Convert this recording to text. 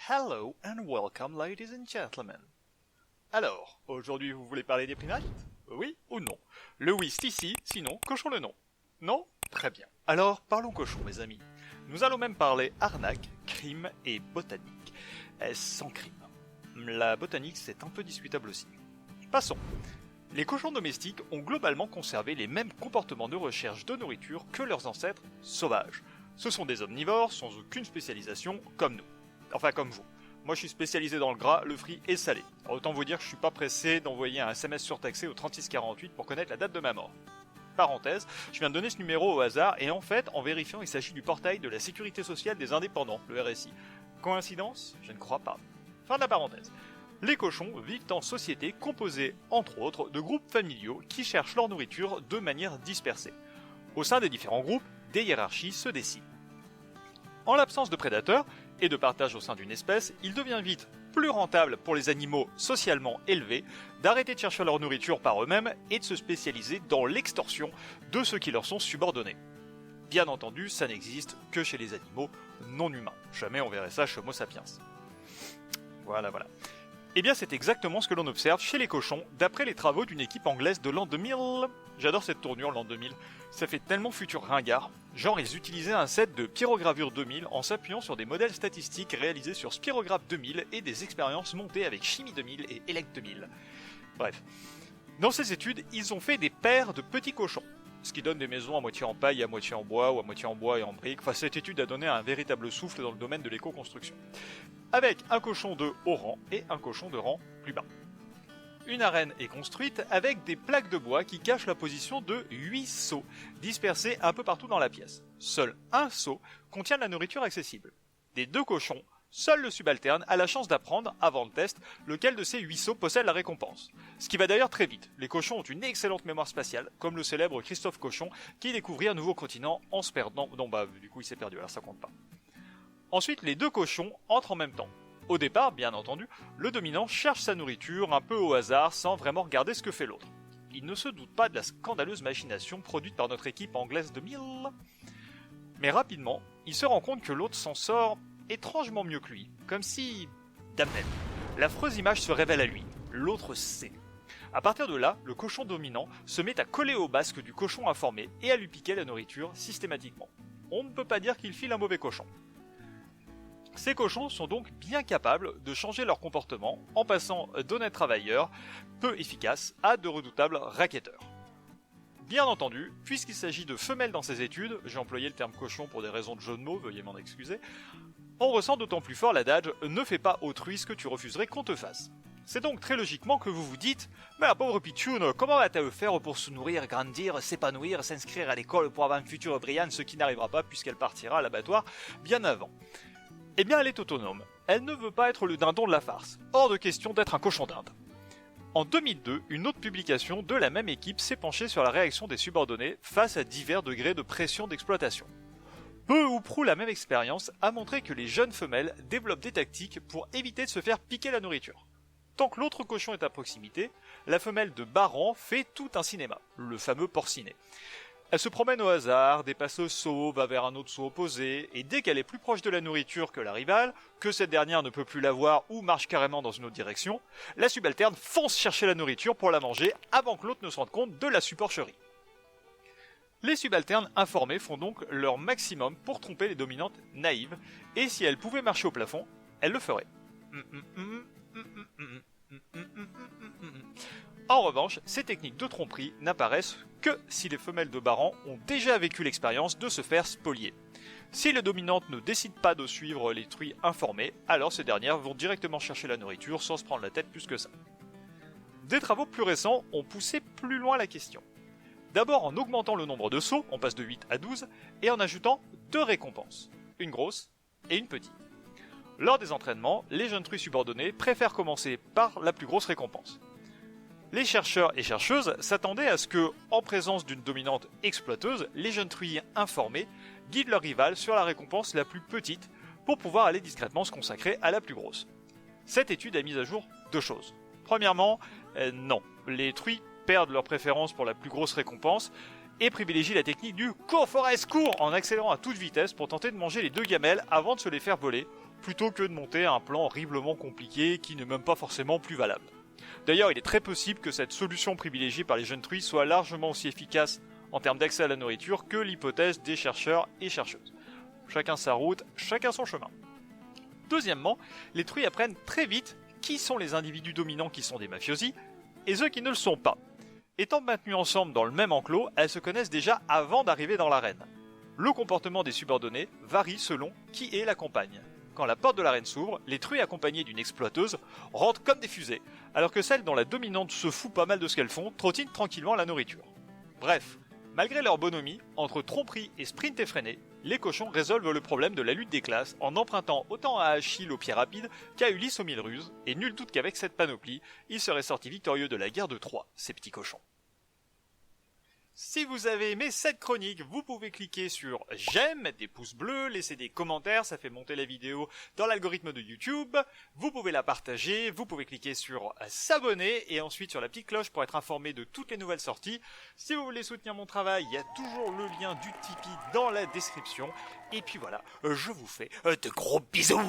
Hello and welcome, ladies and gentlemen. Alors, aujourd'hui vous voulez parler des primates? Oui ou non? Le oui c'est ici, sinon cochons le nom. Non? Très bien. Alors parlons cochons mes amis. Nous allons même parler arnaque, crime et botanique. Sans crime. La botanique c'est un peu discutable aussi. Passons. Les cochons domestiques ont globalement conservé les mêmes comportements de recherche de nourriture que leurs ancêtres sauvages. Ce sont des omnivores sans aucune spécialisation comme nous. Enfin comme vous. Moi je suis spécialisé dans le gras, le frit et le salé. Alors, autant vous dire que je suis pas pressé d'envoyer un SMS surtaxé au 3648 pour connaître la date de ma mort. Parenthèse, je viens de donner ce numéro au hasard et en fait, en vérifiant, il s'agit du portail de la Sécurité Sociale des Indépendants, le RSI. Coïncidence? Je ne crois pas. Fin de la parenthèse. Les cochons vivent en société composée, entre autres, de groupes familiaux qui cherchent leur nourriture de manière dispersée. Au sein des différents groupes, des hiérarchies se dessinent. En l'absence de prédateurs et de partage au sein d'une espèce, il devient vite plus rentable pour les animaux socialement élevés d'arrêter de chercher leur nourriture par eux-mêmes et de se spécialiser dans l'extorsion de ceux qui leur sont subordonnés. Bien entendu, ça n'existe que chez les animaux non humains. Jamais on verrait ça chez Homo sapiens. Voilà. Eh bien c'est exactement ce que l'on observe chez les cochons, d'après les travaux d'une équipe anglaise de l'an 2000. J'adore cette tournure, l'an 2000. Ça fait tellement futur ringard. Genre ils utilisaient un set de Pyrogravure 2000 en s'appuyant sur des modèles statistiques réalisés sur Spirograph 2000 et des expériences montées avec Chimie 2000 et Elect 2000. Bref. Dans ces études, ils ont fait des paires de petits cochons. Ce qui donne des maisons à moitié en paille, à moitié en bois, ou à moitié en bois et en briques. Enfin, cette étude a donné un véritable souffle dans le domaine de l'éco-construction. Avec un cochon de haut rang et un cochon de rang plus bas. Une arène est construite avec des plaques de bois qui cachent la position de 8 seaux, dispersés un peu partout dans la pièce. Seul un seau contient de la nourriture accessible. Des 2 cochons, seul le subalterne a la chance d'apprendre, avant le test, lequel de ces 8 seaux possède la récompense. Ce qui va d'ailleurs très vite. Les cochons ont une excellente mémoire spatiale, comme le célèbre Christophe Cochon, qui découvrit un nouveau continent en se perdant. Non, du coup il s'est perdu, alors ça compte pas. Ensuite, les 2 cochons entrent en même temps. Au départ, bien entendu, le dominant cherche sa nourriture un peu au hasard sans vraiment regarder ce que fait l'autre. Il ne se doute pas de la scandaleuse machination produite par notre équipe anglaise de 1000. Mais rapidement, il se rend compte que l'autre s'en sort étrangement mieux que lui. Comme si... Damned. L'affreuse image se révèle à lui. L'autre sait. À partir de là, le cochon dominant se met à coller au basque du cochon informé et à lui piquer la nourriture systématiquement. On ne peut pas dire qu'il file un mauvais cochon. Ces cochons sont donc bien capables de changer leur comportement en passant d'honnêtes travailleurs, peu efficaces, à de redoutables racketteurs. Bien entendu, puisqu'il s'agit de femelles dans ces études, j'ai employé le terme cochon pour des raisons de jeu de mots, veuillez m'en excuser, on ressent d'autant plus fort l'adage « ne fais pas autrui ce que tu refuserais qu'on te fasse ». C'est donc très logiquement que vous vous dites « Mais la pauvre pitchoune, comment va-t-elle faire pour se nourrir, grandir, s'épanouir, s'inscrire à l'école pour avoir une future brillante, ce qui n'arrivera pas puisqu'elle partira à l'abattoir bien avant ?» Eh bien elle est autonome, elle ne veut pas être le dindon de la farce, hors de question d'être un cochon d'Inde. En 2002, une autre publication de la même équipe s'est penchée sur la réaction des subordonnés face à divers degrés de pression d'exploitation. Peu ou prou la même expérience a montré que les jeunes femelles développent des tactiques pour éviter de se faire piquer la nourriture. Tant que l'autre cochon est à proximité, la femelle de bas rang fait tout un cinéma, le fameux porcinet. Elle se promène au hasard, dépasse le seau, va vers un autre seau opposé, et dès qu'elle est plus proche de la nourriture que la rivale, que cette dernière ne peut plus la voir ou marche carrément dans une autre direction, la subalterne fonce chercher la nourriture pour la manger avant que l'autre ne se rende compte de la supercherie. Les subalternes informés font donc leur maximum pour tromper les dominantes naïves, et si elles pouvaient marcher au plafond, elles le feraient. En revanche, ces techniques de tromperie n'apparaissent que si les femelles de bas rang ont déjà vécu l'expérience de se faire spolier. Si les dominantes ne décident pas de suivre les truies informées, alors ces dernières vont directement chercher la nourriture sans se prendre la tête plus que ça. Des travaux plus récents ont poussé plus loin la question. D'abord en augmentant le nombre de sauts, on passe de 8 à 12, et en ajoutant 2 récompenses, une grosse et une petite. Lors des entraînements, les jeunes truies subordonnées préfèrent commencer par la plus grosse récompense. Les chercheurs et chercheuses s'attendaient à ce que, en présence d'une dominante exploiteuse, les jeunes truies informées guident leur rival sur la récompense la plus petite pour pouvoir aller discrètement se consacrer à la plus grosse. Cette étude a mis à jour 2 choses. Premièrement, non, les truies perdent leur préférence pour la plus grosse récompense et privilégient la technique du cours Forest cours en accélérant à toute vitesse pour tenter de manger les 2 gamelles avant de se les faire voler, plutôt que de monter un plan horriblement compliqué qui n'est même pas forcément plus valable. D'ailleurs, il est très possible que cette solution privilégiée par les jeunes truies soit largement aussi efficace en termes d'accès à la nourriture que l'hypothèse des chercheurs et chercheuses. Chacun sa route, chacun son chemin. Deuxièmement, les truies apprennent très vite qui sont les individus dominants qui sont des mafiosi et ceux qui ne le sont pas. Étant maintenues ensemble dans le même enclos, elles se connaissent déjà avant d'arriver dans l'arène. Le comportement des subordonnés varie selon qui est la compagne. Quand la porte de l'arène s'ouvre, les truies accompagnées d'une exploiteuse rentrent comme des fusées, alors que celles dont la dominante se fout pas mal de ce qu'elles font trottinent tranquillement à la nourriture. Bref, malgré leur bonhomie, entre tromperie et sprint effréné, les cochons résolvent le problème de la lutte des classes en empruntant autant à Achille au pied rapide qu'à Ulysse aux mille ruses, et nul doute qu'avec cette panoplie, ils seraient sortis victorieux de la guerre de Troie, ces petits cochons. Si vous avez aimé cette chronique, vous pouvez cliquer sur j'aime, mettre des pouces bleus, laisser des commentaires, ça fait monter la vidéo dans l'algorithme de YouTube. Vous pouvez la partager, vous pouvez cliquer sur s'abonner et ensuite sur la petite cloche pour être informé de toutes les nouvelles sorties. Si vous voulez soutenir mon travail, il y a toujours le lien du Tipeee dans la description. Et puis voilà, je vous fais de gros bisous.